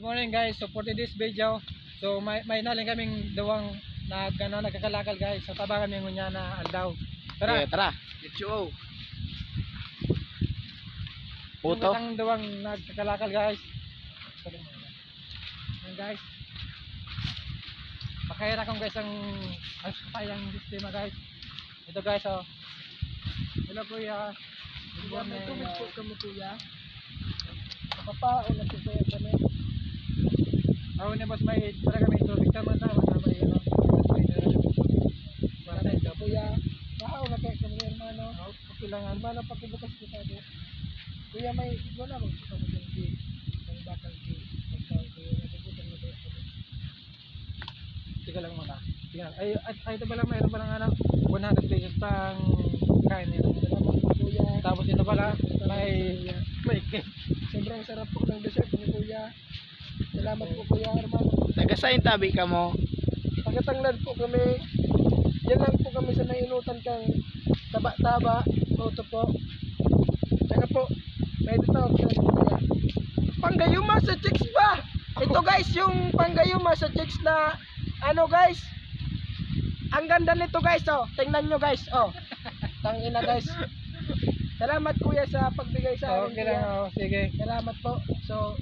morning guys. So for this video, so may naling kaming dawang nagkakalakal guys. So tabangan yung ngunya na aldaw. Tara. Okay, tara. Let's go. Yung Puto. katang dawang nagkakalakal guys. Yan guys. Makahira kong guys ang sayang sistema guys. Ito guys oh. Hello kuya. May tubig po kamo kuya. Papaon na po kami. Ako na mas may para kami tubig tama-tama na may ano. Para na kuya. Wow, na kay kami hermano. Okay lang hermano pakibukas kita do. Kuya may wala mo sa mo din. Ang bakal di. Tika lang muna. Tingnan. Ay ito pala mayroon pa lang ano 100 pesos pang kain nila. Kuya. Tapos ito pala may cake. Sobrang sarap po ng dessert ni Kuya. Salamat po Kuya hermano. Nagasain tabi ka mo. Pagkatanglad po kami. Yan lang po kami sa nainutan kang taba-taba. Auto po. Saka po, may tawag sa Kuya. Panggayuma sa chicks ba? Ito guys, yung panggayuma sa chicks na ano guys. Ang ganda nito guys oh. Tingnan nyo guys oh. Tangina guys. Salamat Kuya sa pagbigay sa akin. Okay lang oh. Sige. Salamat po. So